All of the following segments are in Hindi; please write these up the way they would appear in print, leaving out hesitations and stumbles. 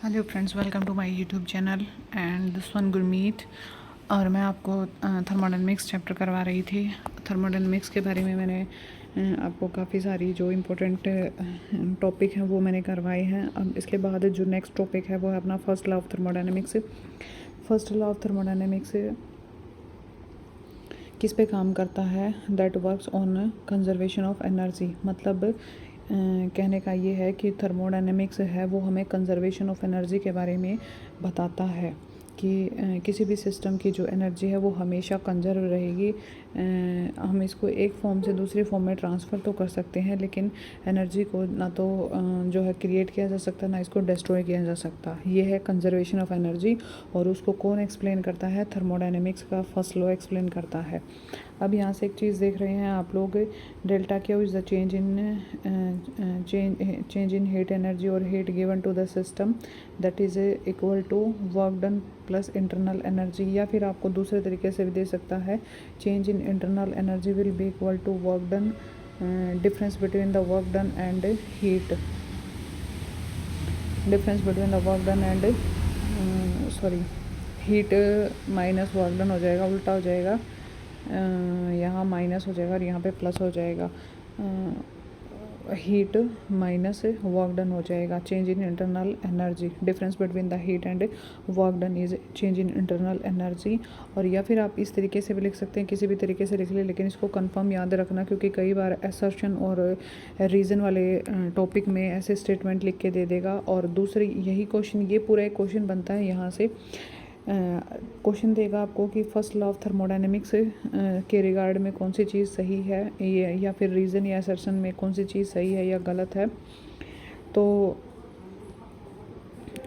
Hello friends, welcome to my YouTube channel and this one Gurmeet. और मैं आपको थर्मोडायनेमिक्स चैप्टर करवा रही थी। थर्मोडायनेमिक्स के बारे में मैंने आपको काफ़ी सारी जो इम्पोर्टेंट टॉपिक हैं वो मैंने करवाए हैं। अब इसके बाद जो नेक्स्ट टॉपिक है वो है अपना first law of thermodynamics. First law of thermodynamics किस पे काम करता है? That works on conservation of energy. मतलब कहने का ये है कि थर्मोडायनेमिक्स है वो हमें कंजर्वेशन ऑफ एनर्जी के बारे में बताता है कि किसी भी सिस्टम की जो एनर्जी है वो हमेशा कंजर्व रहेगी। हम इसको एक फॉर्म से दूसरी फॉर्म में ट्रांसफ़र तो कर सकते हैं, लेकिन एनर्जी को ना तो जो है क्रिएट किया जा सकता, ना इसको डिस्ट्रॉय किया जा सकता। ये है कंजर्वेशन ऑफ एनर्जी। और उसको कौन एक्सप्लेन करता है? थर्मोडायनेमिक्स का फर्स्ट लॉ एक्सप्लेन करता है। अब यहाँ से एक चीज़ देख रहे हैं आप लोग, delta Q is the change in heat energy और heat given to the system that is equal to work done plus internal energy. या फिर आपको दूसरे तरीके से भी दे सकता है, change in internal energy will be equal to work done, difference between the work done and heat, difference between the work done and heat minus work done हो जाएगा, उल्टा हो जाएगा। यहाँ माइनस हो जाएगा और यहाँ पे प्लस हो जाएगा। हीट माइनस वर्क डन हो जाएगा। Change in internal energy, difference between the heat and work done is change in internal energy. और या फिर आप इस तरीके से भी लिख सकते हैं, किसी भी तरीके से लिख ले, लेकिन इसको कंफर्म याद रखना, क्योंकि कई बार असर्शन और रीज़न वाले टॉपिक में ऐसे स्टेटमेंट लिख के दे देगा। और दूसरी यही क्वेश्चन, ये पूरा एक क्वेश्चन बनता है। यहाँ से क्वेश्चन देगा आपको कि फर्स्ट लॉ ऑफ थर्मोडायनेमिक्स के रिगार्ड में कौन सी चीज़ सही है, ये या फिर रीज़न या असर्शन में कौन सी चीज़ सही है या गलत है। तो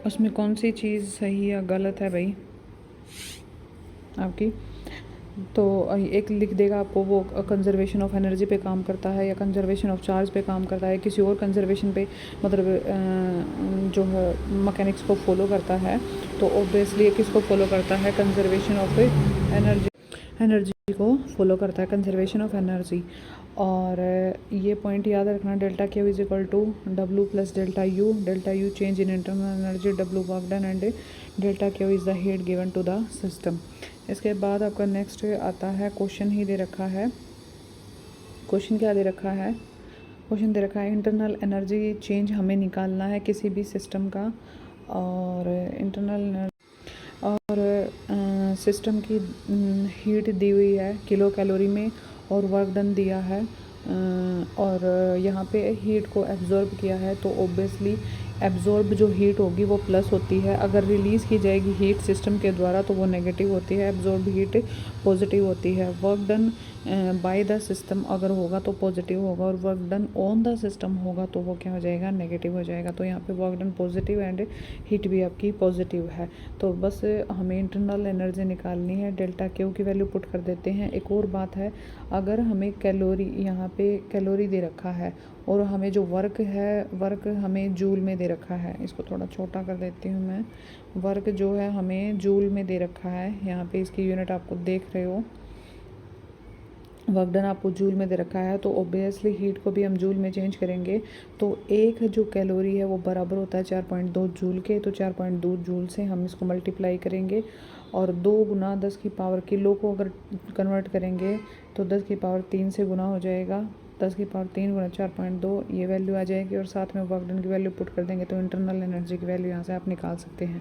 उसमें कौन सी चीज़ सही या गलत है भाई आपकी? तो एक लिख देगा आपको, वो कंजर्वेशन ऑफ एनर्जी पे काम करता है या कंजर्वेशन ऑफ चार्ज पे काम करता है, किसी और कंजर्वेशन पे, मतलब जो है मैकेनिक्स को फॉलो करता है। तो ऑब्वियसली किसको फॉलो करता है? कंजर्वेशन ऑफ एनर्जी को फॉलो करता है, कंजर्वेशन ऑफ एनर्जी। और ये पॉइंट याद रखना, delta Q is equal to W plus delta U. Delta U change in internal energy, W work done and delta Q is the heat given to the system. इसके बाद आपका नेक्स्ट आता है, क्वेश्चन ही दे रखा है। क्वेश्चन क्या दे रखा है? क्वेश्चन दे रखा है इंटरनल एनर्जी चेंज हमें निकालना है किसी भी सिस्टम का। और इंटरनल और सिस्टम की हीट दी हुई है किलो कैलोरी में और वर्क डन दिया है। और यहाँ पे हीट को एब्जॉर्ब किया है, तो ऑब्वियसली एब्जॉर्ब जो हीट होगी वो प्लस होती है। अगर रिलीज़ की जाएगी हीट सिस्टम के द्वारा तो वो नेगेटिव होती है। एब्जॉर्ब हीट पॉजिटिव होती है। Work done by the system अगर होगा तो पॉजिटिव होगा, और work done on the system होगा तो वो क्या हो जाएगा? नेगेटिव हो जाएगा। तो यहाँ पे work done positive and heat भी आपकी पॉजिटिव है। तो बस हमें इंटरनल एनर्जी निकालनी है। डेल्टा क्यू की वैल्यू पुट कर देते हैं। एक और बात है, अगर हमें कैलोरी, यहाँ पे कैलोरी दे रखा है और हमें जो वर्क है, वर्क हमें जूल में दे रखा है। इसको थोड़ा छोटा कर देती हूँ मैं। वर्क जो है हमें जूल में दे रखा है। यहाँ पे इसकी यूनिट आपको देख रहे हो, वर्क डन आपको जूल में दे रखा है। तो ऑब्वियसली हीट को भी हम जूल में चेंज करेंगे। तो एक जो कैलोरी है वो बराबर होता है 4.2 जूल के। तो 4.2 जूल से हम इसको मल्टीप्लाई करेंगे और 2 गुना 10 की पावर, किलो को अगर कन्वर्ट करेंगे तो 10 की पावर 3 से गुना हो जाएगा। 10 की पावर 3 गुना 4.2 ये वैल्यू आ जाएगी, और साथ में वर्क डन की वैल्यू पुट कर देंगे तो इंटरनल एनर्जी की वैल्यू यहाँ से आप निकाल सकते हैं।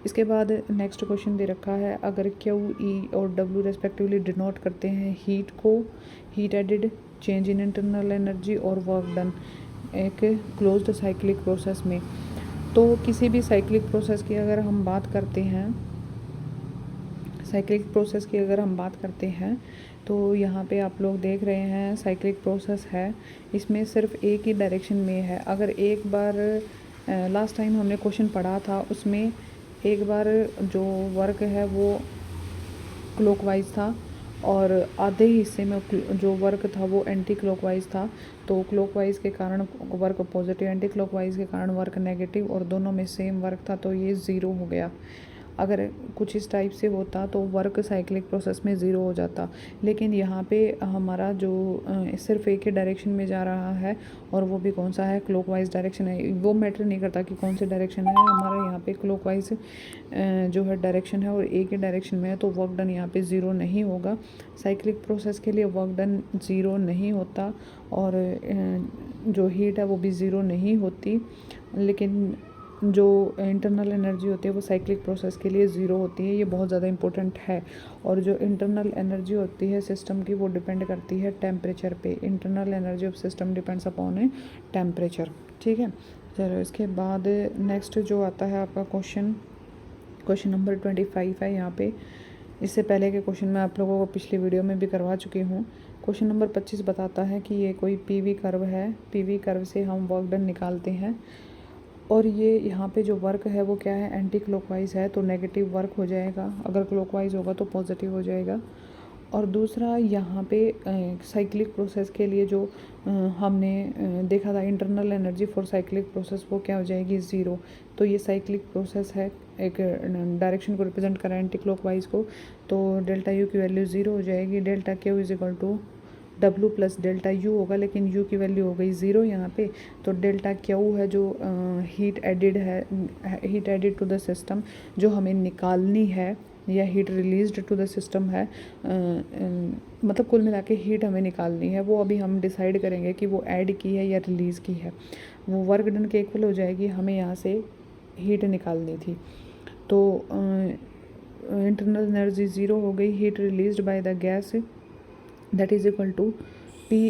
इसके बाद नेक्स्ट क्वेश्चन दे रखा है, अगर क्यू, ई और डब्ल्यू रेस्पेक्टिवली डिनोट करते हैं हीट को, heat added, change in internal energy और वर्क डन एक क्लोज्ड साइक्लिक प्रोसेस में। तो किसी भी साइक्लिक प्रोसेस की अगर हम बात करते हैं, साइक्लिक प्रोसेस की अगर हम बात करते हैं तो यहाँ पे आप लोग देख रहे हैं साइक्लिक प्रोसेस है। इसमें सिर्फ एक ही डायरेक्शन में है। अगर एक बार लास्ट टाइम हमने क्वेश्चन पढ़ा था, उसमें एक बार जो वर्क है वो क्लॉकवाइज था और आधे हिस्से में जो वर्क था वो एंटी क्लॉकवाइज था। तो क्लॉकवाइज के कारण वर्क पॉजिटिव, एंटी क्लॉकवाइज के कारण वर्क नेगेटिव, और दोनों में सेम वर्क था, तो ये ज़ीरो हो गया। अगर कुछ इस टाइप से होता तो वर्क साइक्लिक प्रोसेस में ज़ीरो हो जाता, लेकिन यहाँ पे हमारा जो सिर्फ एक ही डायरेक्शन में जा रहा है, और वो भी कौन सा है, क्लॉकवाइज डायरेक्शन है। वो मैटर नहीं करता कि कौन से डायरेक्शन है, हमारा यहाँ पे क्लॉकवाइज जो है डायरेक्शन है और एक ही डायरेक्शन में है, तो वर्क डन यहाँ पे ज़ीरो नहीं होगा। साइक्लिक प्रोसेस के लिए वर्क डन ज़ीरो नहीं होता, और जो हीट है वो भी ज़ीरो नहीं होती, लेकिन जो इंटरनल एनर्जी होती है वो साइक्लिक प्रोसेस के लिए ज़ीरो होती है। ये बहुत ज़्यादा इंपॉर्टेंट है। और जो इंटरनल एनर्जी होती है सिस्टम की, वो डिपेंड करती है टेम्परेचर पे। Internal energy of system depends upon a temperature, ठीक है। चलो इसके बाद नेक्स्ट जो आता है आपका क्वेश्चन नंबर 25 है यहाँ पे। इससे पहले के क्वेश्चन मैं आप लोगों को पिछली वीडियो में भी करवा चुकी हूँ। क्वेश्चन नंबर 25 बताता है कि ये कोई पीवी कर्व है, पीवी कर्व से हम वर्क डन निकालते हैं, और ये यहाँ पे जो वर्क है वो क्या है, एंटी क्लॉकवाइज है, तो नेगेटिव वर्क हो जाएगा। अगर क्लॉकवाइज होगा तो पॉजिटिव हो जाएगा। और दूसरा यहाँ पे साइक्लिक प्रोसेस के लिए जो हमने देखा था internal energy for cyclic process, वो क्या हो जाएगी, ज़ीरो। तो ये साइक्लिक प्रोसेस है, एक डायरेक्शन को रिप्रेजेंट करा एंटी क्लॉकवाइज को, तो डेल्टा यू की वैल्यू ज़ीरो हो जाएगी। Delta Q is equal to W plus delta U होगा, लेकिन यू की वैल्यू हो गई ज़ीरो यहाँ पे। तो डेल्टा क्यू है जो heat added to the system, जो हमें निकालनी है, या heat released to the system है, मतलब कुल मिला के हीट हमें निकालनी है। वो अभी हम डिसाइड करेंगे कि वो ऐड की है या रिलीज़ की है। वो वर्क डन के इक्वल हो जाएगी, हमें यहाँ से हीट निकालनी थी। तो इंटरनल एनर्जी ज़ीरो हो गई, heat released by the gas that is equal to P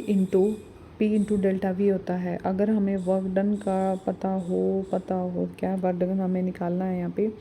into delta V होता है। अगर हमें वर्क डन का पता हो क्या वर्क डन हमें निकालना है, यहाँ पे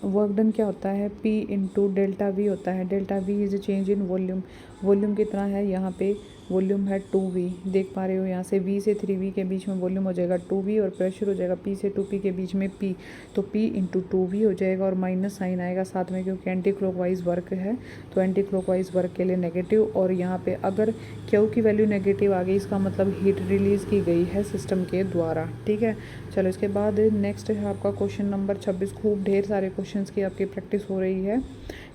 वर्क डन क्या होता है, P इंटू डेल्टा वी होता है। Delta V is change in volume. Volume कितना है, यहाँ पे वॉल्यूम है 2V, देख पा रहे हो यहाँ से V से 3V के बीच में वॉल्यूम हो जाएगा 2V, और प्रेशर हो जाएगा P से 2P के बीच में P, तो P इंटू 2V हो जाएगा, और माइनस साइन आएगा साथ में क्योंकि एंटी क्लॉकवाइज वर्क है, तो एंटी क्लॉकवाइज वर्क के लिए नेगेटिव। और यहाँ पे अगर Q की वैल्यू नेगेटिव आ गई, इसका मतलब हीट रिलीज़ की गई है सिस्टम के द्वारा, ठीक है। चलो इसके बाद नेक्स्ट है आपका क्वेश्चन नंबर 26। खूब ढेर सारे क्वेश्चंस की आपकी प्रैक्टिस हो रही है,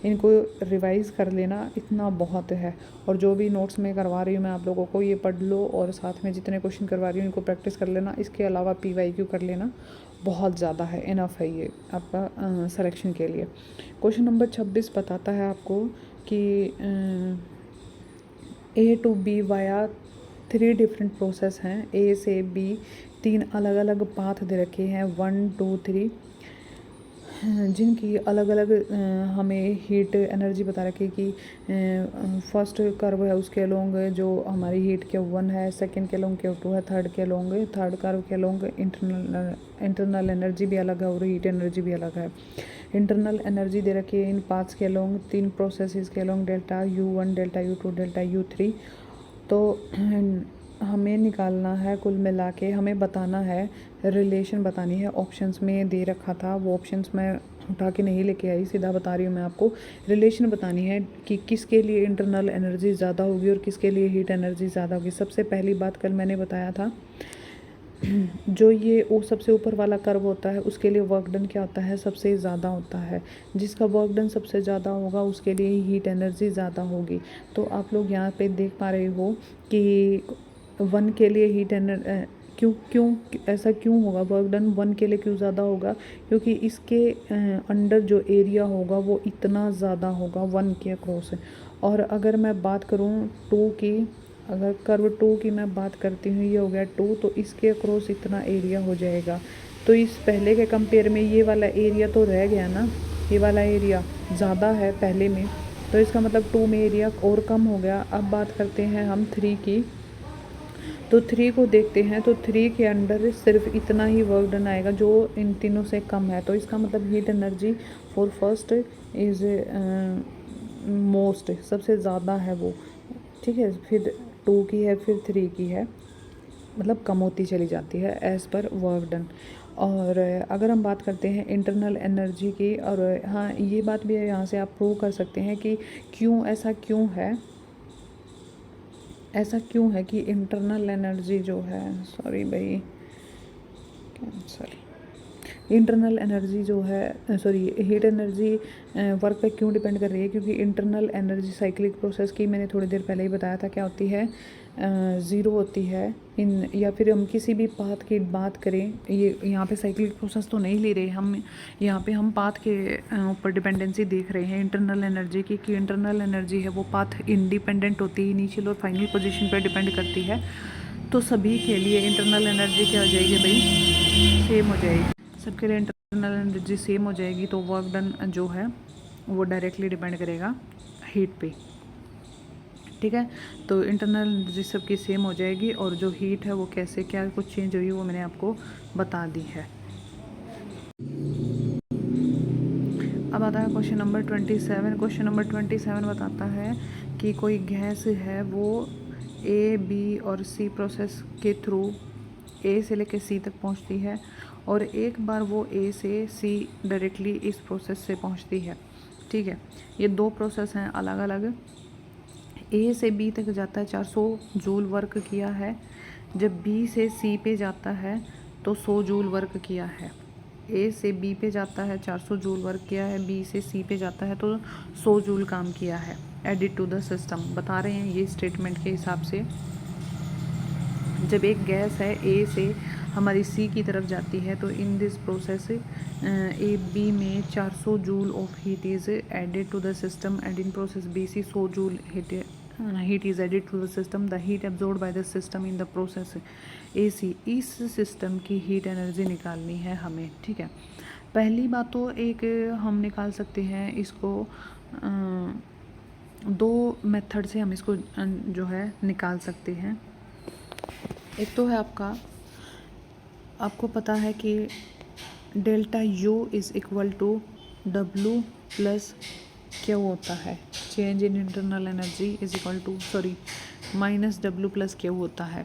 इनको रिवाइज़ कर लेना, इतना बहुत है। और जो भी नोट्स मैं करवा रही हूँ मैं आप लोगों को, ये पढ़ लो, और साथ में जितने क्वेश्चन करवा रही हूँ इनको प्रैक्टिस कर लेना। इसके अलावा PYQ कर लेना, बहुत ज़्यादा है, इनफ है ये आपका सिलेक्शन के लिए। क्वेश्चन नंबर 26 बताता है आपको कि A to B via 3 different process हैं। A से B 3 अलग अलग पाथ दे रखे हैं, 1 2 3, जिनकी अलग अलग हमें हीट एनर्जी बता रखी कि फर्स्ट कर्व है उसके अलोंग जो हमारी हीट Q1 है, सेकंड के अलोंग Q2 है, थर्ड कर्व के अलोंग इंटरनल एनर्जी भी अलग है और हीट एनर्जी भी अलग है। इंटरनल एनर्जी दे रखी है इन पाथ्स के अलोंग, 3 प्रोसेसेस के along, delta U1, delta U2, delta U3। तो हमें निकालना है, कुल मिला के हमें बताना है, रिलेशन बतानी है। ऑप्शंस में दे रखा था, वो ऑप्शंस मैं उठा के नहीं लेके आई, सीधा बता रही हूँ मैं आपको। रिलेशन बतानी है कि किसके लिए इंटरनल एनर्जी ज़्यादा होगी और किसके लिए हीट एनर्जी ज़्यादा होगी। सबसे पहली बात कल मैंने बताया था, जो ये वो सबसे ऊपर वाला कर्व होता है उसके लिए वर्क डन क्या होता है, सबसे ज़्यादा होता है। जिसका वर्क डन सबसे ज़्यादा होगा उसके लिए हीट एनर्जी ज़्यादा होगी। तो आप लोग यहाँ पे देख पा रहे हो कि 1 के लिए हीट एनर्जी क्यों ऐसा क्यों होगा, वर्क डन 1 के लिए क्यों ज़्यादा होगा, क्योंकि इसके अंडर जो एरिया होगा वो इतना ज़्यादा होगा 1 के अक्रॉस। और अगर मैं बात करूँ 2 की, अगर कर्व 2 की मैं बात करती हूँ, ये हो गया 2, तो इसके अक्रॉस इतना एरिया हो जाएगा। तो इस पहले के कंपेयर में ये वाला एरिया तो रह गया ना, ये वाला एरिया ज़्यादा है पहले में, तो इसका मतलब 2 में एरिया और कम हो गया। अब बात करते हैं हम 3 की, तो 3 को देखते हैं, तो 3 के अंडर सिर्फ इतना ही वर्क डन आएगा जो इन तीनों से कम है। तो इसका मतलब heat energy for first is most, सबसे ज़्यादा है वो, ठीक है। फिर 2 की है, फिर 3 की है, मतलब कम होती चली जाती है एज़ पर वर्क डन। और अगर हम बात करते हैं इंटरनल एनर्जी की, और हाँ ये बात भी है, यहाँ से आप प्रूव कर सकते हैं कि ऐसा क्यों है कि इंटरनल एनर्जी जो है, सॉरी भाई कैंसल, इंटरनल एनर्जी जो है सॉरी हीट एनर्जी वर्क पे क्यों डिपेंड कर रही है, क्योंकि इंटरनल एनर्जी साइक्लिक प्रोसेस की मैंने थोड़ी देर पहले ही बताया था क्या होती है, ज़ीरो होती है इन, या फिर हम किसी भी पाथ की बात करें, ये यहाँ पे साइक्लिक प्रोसेस तो नहीं ले रहे हम, यहाँ पे हम पाथ के ऊपर डिपेंडेंसी देख रहे हैं इंटरनल एनर्जी की, कि इंटरनल एनर्जी है वो पाथ इंडिपेंडेंट होती है, इनिशियल और फाइनल पोजीशन पर डिपेंड करती है। तो सभी के लिए इंटरनल एनर्जी क्या हो जाएगी भाई, सेम हो जाएगी, सबके लिए इंटरनल एनर्जी सेम हो जाएगी। तो वर्क डन जो है वो डायरेक्टली डिपेंड करेगा हीट पे, ठीक है। तो इंटरनल एनर्जी सबकी सेम हो जाएगी, और जो हीट है वो कैसे क्या कुछ चेंज हुई वो मैंने आपको बता दी है। अब आता है क्वेश्चन नंबर 27। क्वेश्चन नंबर 27 बताता है कि कोई गैस है वो ए, बी और सी प्रोसेस के थ्रू ए से लेकर सी तक पहुंचती है, और एक बार वो ए से सी डायरेक्टली इस प्रोसेस से पहुंचती है, ठीक है। ये दो प्रोसेस हैं अलग अलग। ए से बी तक जाता है 400 जूल वर्क किया है, जब बी से सी पे जाता है तो 100 जूल वर्क किया है। ए से बी पे जाता है 400 जूल वर्क किया है, बी से सी पे जाता है तो 100 जूल काम किया है। एडिट टू द सिस्टम बता रहे हैं ये स्टेटमेंट के हिसाब से। जब एक गैस है ए से हमारी सी की तरफ जाती है तो in this process A B में 400 joule of heat is added to the system, and in process B C 100 joule heat is added to the system. The heat absorbed by the system in the process AC, इस सिस्टम की हीट एनर्जी निकालनी है हमें, ठीक है। पहली बात तो एक हम निकाल सकते हैं इसको, दो मेथड से हम इसको जो है निकाल सकते हैं। एक तो है आपको पता है कि delta U is equal to W plus क्या होता है, change in internal energy is equal to minus W plus क्या होता है,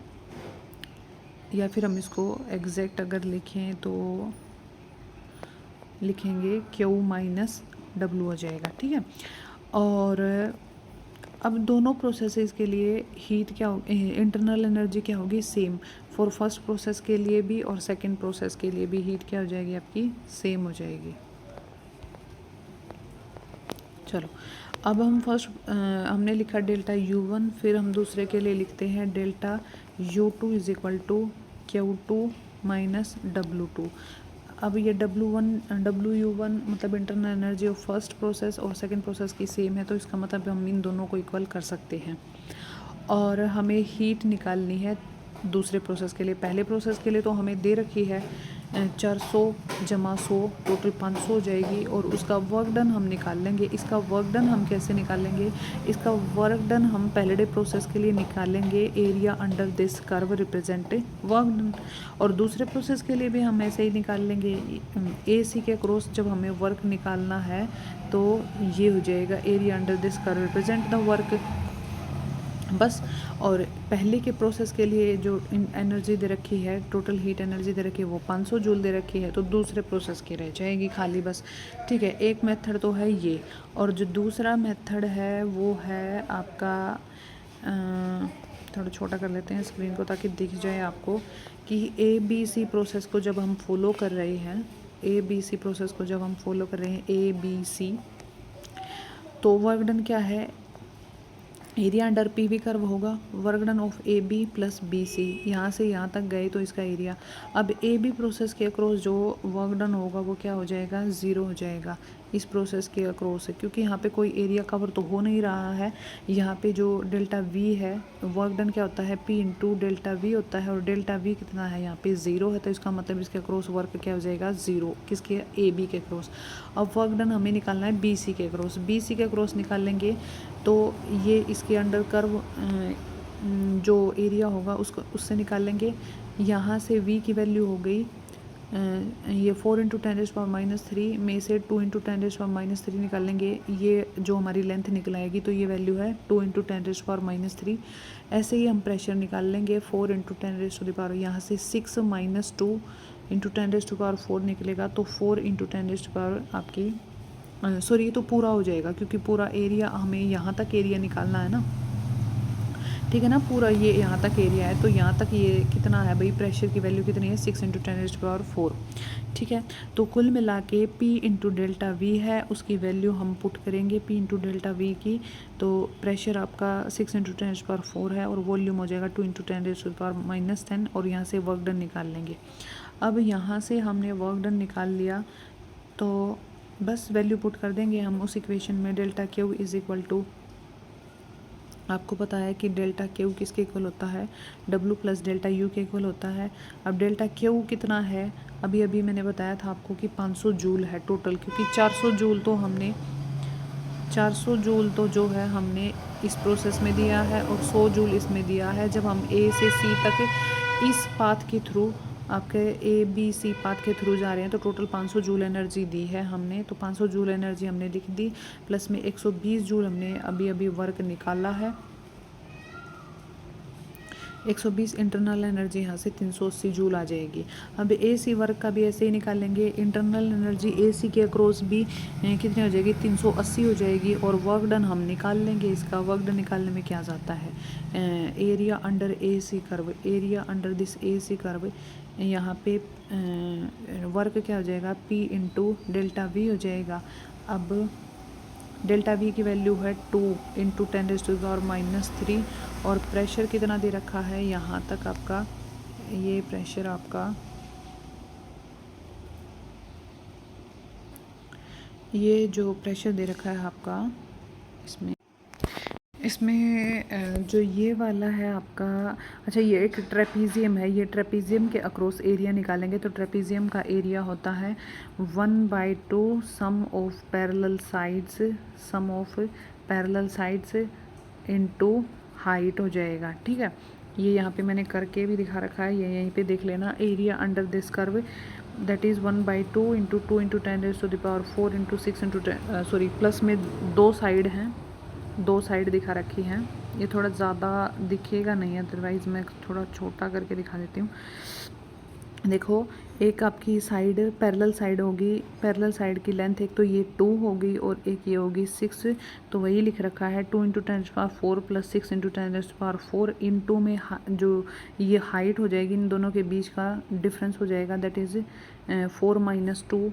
या फिर हम इसको एग्जैक्ट अगर लिखें तो लिखेंगे Q माइनस W हो जाएगा, ठीक है। और अब दोनों प्रोसेसेस के लिए हीट क्या हो, इंटरनल एनर्जी क्या होगी, सेम। फॉर फर्स्ट प्रोसेस के लिए भी और सेकंड प्रोसेस के लिए भी हीट क्या हो जाएगी आपकी, सेम हो जाएगी। चलो अब हम फर्स्ट हमने लिखा डेल्टा U1, फिर हम दूसरे के लिए लिखते हैं delta U2 is equal to Q2 minus W2। अब ये WU1 मतलब internal energy of first process और सेकंड प्रोसेस की सेम है, तो इसका मतलब हम इन दोनों को इक्वल कर सकते हैं। और हमें हीट निकालनी है दूसरे प्रोसेस के लिए। पहले प्रोसेस के लिए तो हमें दे रखी है 400 जमा 100 टोटल 500 हो जाएगी, और उसका वर्क डन हम निकाल लेंगे। इसका वर्क डन हम कैसे निकालेंगे, इसका वर्क डन हम पहले प्रोसेस के लिए निकालेंगे area under this curve represent work done, और दूसरे प्रोसेस के लिए भी हम ऐसे ही निकाल लेंगे। ए सी के क्रॉस जब हमें वर्क निकालना है तो ये हो जाएगा area under this curve represent the work, बस। और पहले के प्रोसेस के लिए जो एनर्जी दे रखी है, टोटल हीट एनर्जी दे रखी है वो 500 जूल दे रखी है, तो दूसरे प्रोसेस की रह जाएगी खाली, बस, ठीक है। एक मेथड तो है ये, और जो दूसरा मेथड है वो है आपका थोड़ा छोटा कर लेते हैं स्क्रीन को ताकि दिख जाए आपको, कि ABC प्रोसेस को जब हम फॉलो कर रहे हैं, ABC प्रोसेस को जब हम फॉलो कर रहे हैं ABC, तो वर्क डन क्या है, area under P V curve होगा, work done of A B plus B C, यहाँ से यहाँ तक गए तो इसका एरिया। अब ए बी प्रोसेस के अक्रॉस जो वर्क डन होगा वो क्या हो जाएगा, ज़ीरो हो जाएगा इस प्रोसेस के अक्रॉस है, क्योंकि यहाँ पे कोई एरिया कवर तो हो नहीं रहा है। यहाँ पे जो डेल्टा वी है, वर्क डन क्या होता है, पी इंटू डेल्टा वी होता है, और डेल्टा वी कितना है यहाँ पे 0 है, तो इसका मतलब इसके अक्रॉस वर्क क्या हो जाएगा, 0, किसके, ए बी के अक्रॉस। अब वर्क डन हमें निकालना है बी सी के अक्रॉस, बी सी के अक्रॉस निकालेंगे तो ये इसके अंडर कर्व जो एरिया होगा उसको उससे निकालेंगे। यहाँ से v की वैल्यू हो गई ये 4 × 10⁻³ में से 2 × 10⁻³ निकालेंगे, ये जो हमारी लेंथ निकलाएगी तो ये वैल्यू है 2 × 10⁻³ ऐसे ही हम प्रेशर निकाल लेंगे 4 × 10⁻, यहाँ से 6 - 2 × 10⁻⁴ निकलेगा, तो 4 × 10⁻, आपकी सॉरी ये तो पूरा हो जाएगा क्योंकि पूरा एरिया हमें यहाँ तक एरिया निकालना है ना, ठीक है ना। पूरा ये यहाँ तक एरिया है, तो यहाँ तक ये कितना है भाई, प्रेशर की वैल्यू कितनी है 6 × 10⁴। ठीक है, तो कुल मिला के P × डेल्टा V है, उसकी वैल्यू हम पुट करेंगे P × डेल्टा V की। तो प्रेशर आपका 6 × 10⁴ है और वॉल्यूम हो जाएगा 2 × 10⁻⁻10 और यहाँ से वर्क डन निकाल लेंगे। अब यहाँ से हमने वर्क डन निकाल लिया, तो बस वैल्यू पुट कर देंगे हम उस इक्वेशन में। Delta Q is equal to, आपको पता है कि डेल्टा Q किसके इक्वल होता है, W + डेल्टा U के इक्वल होता है। अब डेल्टा Q कितना है, अभी अभी मैंने बताया था आपको कि 500 जूल है टोटल, क्योंकि 400 जूल तो जो है हमने इस प्रोसेस में दिया है और 100 जूल इसमें दिया है। जब हम A से C तक इस पाथ के थ्रू, आपके ABC पाथ के थ्रू जा रहे हैं, तो टोटल 500 जूल एनर्जी दी है हमने। तो 500 जूल एनर्जी हमने लिख दी, प्लस में 120 जूल हमने अभी अभी वर्क निकाला है। 120 इंटरनल एनर्जी यहाँ से 380 जूल आ जाएगी। अब AC वर्क का भी ऐसे ही निकालेंगे। इंटरनल एनर्जी AC के अक्रॉस भी कितनी हो जाएगी, 380 हो जाएगी। और वर्क डन हम निकाल लेंगे। इसका वर्क डन निकालने में क्या जाता है, area under AC curve, area under this AC curve, यहाँ पे वर्क क्या हो जाएगा, P × डेल्टा V हो जाएगा। अब डेल्टा V की वैल्यू है 2 × 10⁻³ और प्रेशर कितना दे रखा है यहाँ तक आपका, ये प्रेशर आपका, ये जो प्रेशर दे रखा है आपका इसमें जो ये वाला है आपका, अच्छा ये एक ट्रेपीजियम है, ये ट्रेपीजियम के अक्रॉस एरिया निकालेंगे। तो ट्रेपीजियम का एरिया होता है 1/2 sum of parallel sides into height हो जाएगा। ठीक है, ये यहाँ पे मैंने करके भी दिखा रखा है, ये यहीं पे देख लेना। Area under this curve that is 1/2 × 2 × 10⁴ × 6 × plus में 2 साइड हैं, 2 साइड दिखा रखी हैं। ये थोड़ा ज़्यादा दिखेगा नहीं, अदरवाइज़ मैं थोड़ा छोटा करके दिखा देती हूँ। देखो, एक आपकी साइड पैरेलल साइड होगी, पैरेलल साइड की लेंथ एक तो ये 2 होगी और एक ये होगी 6। तो वही लिख रखा है 2 × 10⁴ प्लस 6 × 10⁴ इनटू में जो ये हाइट हो जाएगी, इन दोनों के बीच का डिफरेंस हो जाएगा, दैट इज़ 4 - 2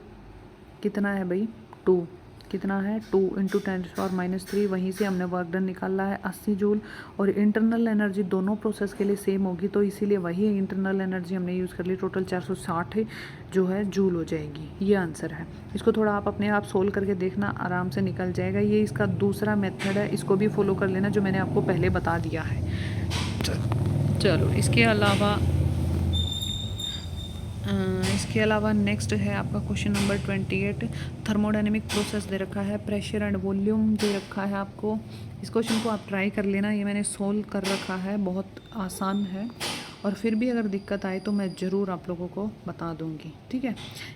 कितना है भाई, 2 कितना है, 2 × 10⁻³ वहीं से हमने वर्क डन निकाला है 80 जूल। और इंटरनल एनर्जी दोनों प्रोसेस के लिए सेम होगी, तो इसीलिए वही इंटरनल एनर्जी हमने यूज़ कर ली। टोटल 460 जो है जूल हो जाएगी। ये आंसर है। इसको थोड़ा आप अपने आप सोल्व करके देखना, आराम से निकल जाएगा। ये इसका दूसरा मेथड है, इसको भी फॉलो कर लेना जो मैंने आपको पहले बता दिया है। चलो, इसके अलावा नेक्स्ट है आपका क्वेश्चन नंबर 28। थर्मोडायनेमिक प्रोसेस दे रखा है, प्रेशर एंड वॉल्यूम दे रखा है आपको। इस क्वेश्चन को आप ट्राई कर लेना, ये मैंने सोल्व कर रखा है, बहुत आसान है। और फिर भी अगर दिक्कत आए तो मैं ज़रूर आप लोगों को बता दूंगी। ठीक है,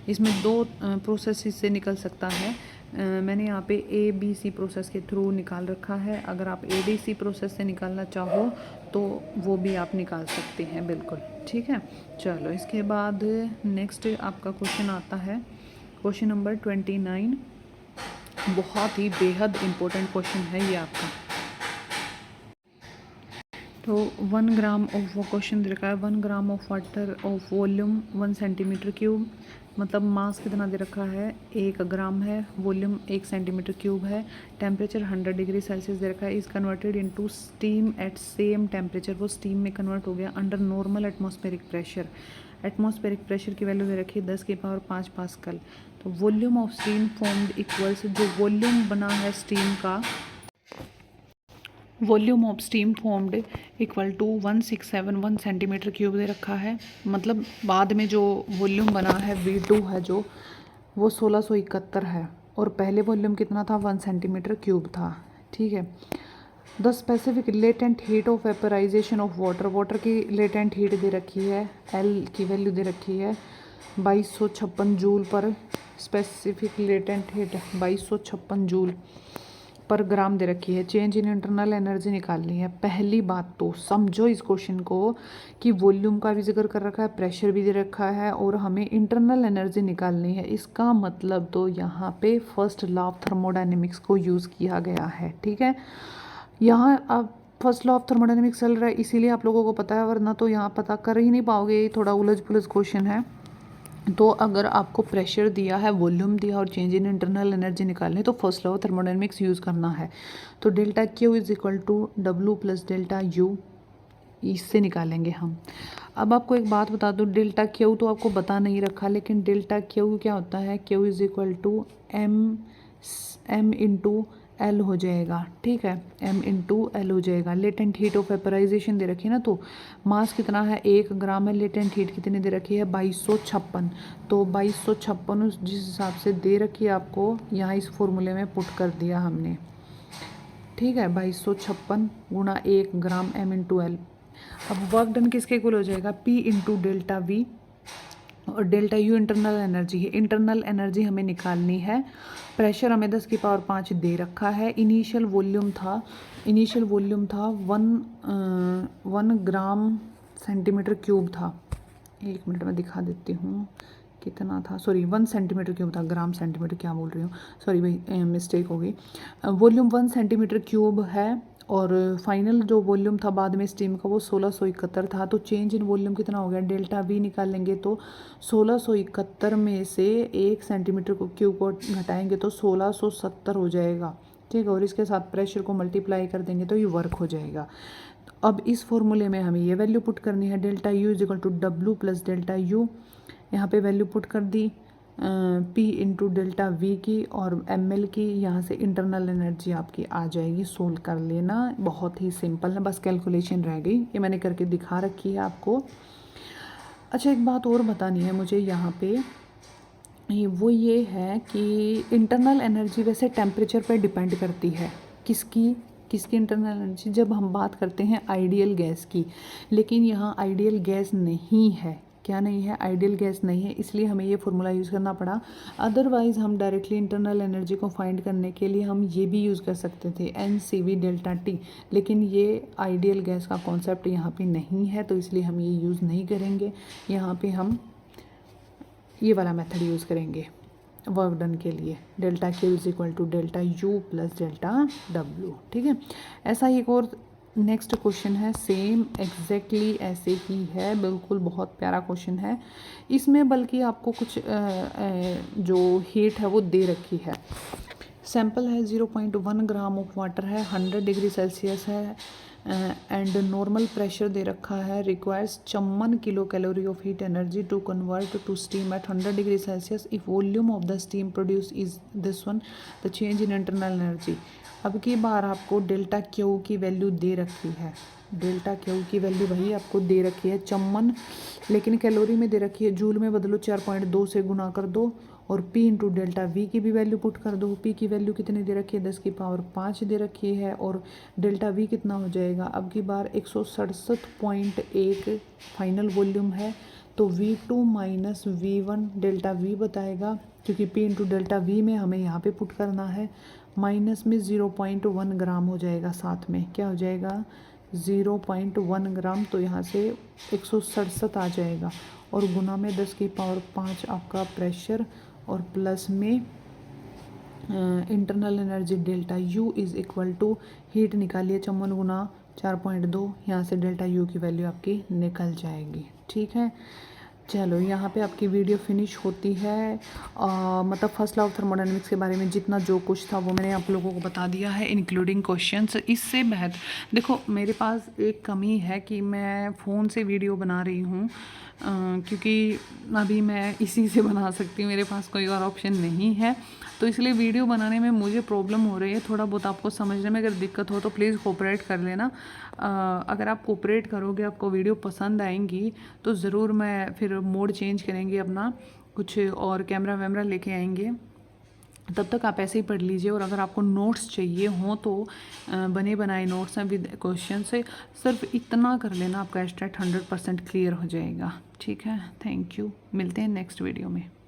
इसमें 2 प्रोसेस से निकल सकता है। मैंने यहाँ पे ABC प्रोसेस के थ्रू निकाल रखा है। अगर आप ADC प्रोसेस से निकालना चाहो तो वो भी आप निकाल सकते हैं, बिल्कुल। ठीक है, चलो इसके बाद नेक्स्ट आपका क्वेश्चन आता है, क्वेश्चन नंबर 29। बहुत ही बेहद इम्पोर्टेंट क्वेश्चन है ये आपका। तो 1 ग्राम ऑफ, वो क्वेश्चन दे रखा है 1 gram of water of volume 1 cm³, मतलब मास कितना दे रखा है, 1 ग्राम है, वॉल्यूम 1 cm³ है, टेम्परेचर 100 डिग्री सेल्सियस दे रखा है, is converted into steam at same temperature, वो स्टीम में कन्वर्ट हो गया under normal atmospheric pressure. Atmospheric pressure की वैल्यू दे रखी है 10⁵ पास्कल। तो volume of steam formed equals, जो वॉल्यूम बना है स्टीम का, volume of steam formed equal to 1671 cm³ दे रखा है। मतलब बाद में जो वॉल्यूम बना है V2 है जो, वो 1671 है, और पहले वॉल्यूम कितना था, 1 cm³ था। ठीक है, the specific latent heat of vaporization of water, water की लेटेंट हीट दे रखी है, L की वैल्यू दे रखी है 2256 जूल पर, स्पेसिफिक लेटेंट हीट 2256 जूल पर ग्राम दे रखी है। चेंज इन इंटरनल एनर्जी निकालनी है। पहली बात तो समझो इस क्वेश्चन को कि वॉल्यूम का भी जिक्र कर रखा है, प्रेशर भी दे रखा है, और हमें इंटरनल एनर्जी निकालनी है। इसका मतलब तो यहाँ पे फर्स्ट लॉ ऑफ थर्मोडायनेमिक्स को यूज़ किया गया है। ठीक है, यहाँ अब फर्स्ट लॉ ऑफ थर्मोडायनेमिक्स चल रहा है, इसीलिए आप लोगों को पता है, वरना तो यहाँ पता कर ही नहीं पाओगे, ये थोड़ा उलझ पुलझ क्वेश्चन है। तो अगर आपको प्रेशर दिया है, वॉल्यूम दिया और चेंज इन इंटरनल एनर्जी निकालनी, तो first law of thermodynamics use करना है। तो delta Q is equal to W plus delta U, इससे निकालेंगे हम। अब आपको एक बात बता दूं, डेल्टा क्यू तो आपको बता नहीं रखा, लेकिन डेल्टा क्यू क्या होता है, Q is equal to M into L हो जाएगा, ठीक है, एम इंटू एल हो जाएगा। लेटेंट हीट ऑफ वेपराइजेशन दे रखी है ना, तो मास कितना है 1 ग्राम है, लेटेंट हीट कितनी दे रखी है 2256। तो 2256 जिस हिसाब से दे रखी है आपको, यहाँ इस फॉर्मूले में पुट कर दिया हमने, ठीक है, 2256 गुणा 1 ग्राम एम इंटू एल। अब वर्क डन किसके इक्वल हो जाएगा, P इंटू डेल्टा वी, और डेल्टा यू इंटरनल एनर्जी है, इंटरनल एनर्जी हमें निकालनी है। प्रेशर हमें 10⁻5 दे रखा है। इनिशियल वॉल्यूम था 1 ग्राम सेंटीमीटर क्यूब था। एक मिनट में दिखा देती हूँ कितना था, सॉरी 1 सेंटीमीटर क्यूब था, ग्राम सेंटीमीटर क्या बोल रही हूँ, सॉरी भाई मिस्टेक हो गई। वॉल्यूम 1 सेंटीमीटर क्यूब है, और फाइनल जो वॉल्यूम था बाद में स्टीम का वो 1671 था। तो चेंज इन वॉल्यूम कितना हो गया, डेल्टा वी निकालेंगे तो 1671 में से 1 सेंटीमीटर को क्यूब को घटाएंगे तो 1670 हो जाएगा, ठीक है, और इसके साथ प्रेशर को मल्टीप्लाई कर देंगे तो ये वर्क हो जाएगा। अब इस फॉर्मूले में हमें ये वैल्यू पुट करनी है, delta U is equal to W plus delta U, यहाँ पे वैल्यू पुट कर दी, P इंटू डेल्टा वी की और ml की, यहाँ से इंटरनल एनर्जी आपकी आ जाएगी। सोल्व कर लेना, बहुत ही सिंपल है, बस कैलकुलेशन रह गई, ये मैंने करके दिखा रखी है आपको। अच्छा एक बात और बतानी है मुझे यहाँ पे, वो ये है कि इंटरनल एनर्जी वैसे टेम्परेचर पर डिपेंड करती है, किसकी इंटरनल एनर्जी, जब हम बात करते हैं आइडियल गैस की, लेकिन यहाँ आइडियल गैस नहीं है, क्या नहीं है, आइडियल गैस नहीं है, इसलिए हमें ये फार्मूला यूज़ करना पड़ा। अदरवाइज़ हम डायरेक्टली इंटरनल एनर्जी को फाइंड करने के लिए हम ये भी यूज़ कर सकते थे, NCV डेल्टा T, लेकिन ये आइडियल गैस का कॉन्सेप्ट यहाँ पे नहीं है, तो इसलिए हम ये यूज़ नहीं करेंगे। यहाँ पे हम ये वाला मेथड यूज़ करेंगे वर्क डन के लिए, delta Q is equal to delta U plus delta W, ठीक है। ऐसा ही एक और नेक्स्ट क्वेश्चन है, सेम एग्जैक्टली ऐसे ही है, बिल्कुल बहुत प्यारा क्वेश्चन है। इसमें बल्कि आपको कुछ जो हीट है वो दे रखी है। सैंपल है 0.1 ग्राम ऑफ वाटर है, 100 डिग्री सेल्सियस है, एंड नॉर्मल प्रेशर दे रखा है, requires 54 kilo calorie of heat energy to convert to steam at 100 degree Celsius if volume of the steam produce is this one, the change in internal energy. अब की बार आपको डेल्टा क्यू की वैल्यू दे रखी है, डेल्टा क्यू की वैल्यू वही आपको दे रखी है 54, लेकिन कैलोरी में दे रखी है, जूल में बदलो 4.2 से गुना कर दो, और P इंटू डेल्टा वी की भी वैल्यू पुट कर दो। P की वैल्यू कितनी दे रखी है 10⁻5 दे रखी है, और डेल्टा वी कितना हो जाएगा, अब की बार 167.1 फाइनल वॉल्यूम है, तो V2 minus V1 delta we बताएगा, क्योंकि P इंटू डेल्टा वी में हमें यहाँ पे पुट करना है, माइनस में 0.1 ग्राम हो जाएगा, साथ में क्या हो जाएगा 0.1 ग्राम, तो यहाँ से 167 आ जाएगा, और गुना में 10⁻5 आपका प्रेशर, और प्लस में internal energy delta U is equal to heat निकालिए 54 गुना 4.2, यहाँ से डेल्टा यू की वैल्यू आपकी निकल जाएगी, ठीक है। चलो यहाँ पे आपकी वीडियो फिनिश होती है, मतलब फर्स्ट लॉ ऑफ थर्मोडायनेमिक्स के बारे में जितना जो कुछ था वो मैंने आप लोगों को बता दिया है, इंक्लूडिंग क्वेश्चंस। इससे बेहतर देखो, मेरे पास एक कमी है कि मैं फ़ोन से वीडियो बना रही हूँ, क्योंकि अभी मैं इसी से बना सकती हूँ, मेरे पास कोई और ऑप्शन नहीं है, तो इसलिए वीडियो बनाने में मुझे प्रॉब्लम हो रही है। थोड़ा बहुत आपको समझने में अगर दिक्कत हो तो प्लीज़ कोऑपरेट कर लेना। अगर आप कोऑपरेट करोगे, आपको वीडियो पसंद आएंगी, तो ज़रूर मैं फिर मोड चेंज करेंगे अपना, कुछ और कैमरा वैमरा लेके आएंगे। तब तक आप ऐसे ही पढ़ लीजिए, और अगर आपको नोट्स चाहिए हों तो बने बनाए नोट्स हैं विद क्वेश्चन से, सिर्फ इतना कर लेना, आपका एस्टेट 100% क्लियर हो जाएगा, ठीक है। थैंक यू, मिलते हैं नेक्स्ट वीडियो में।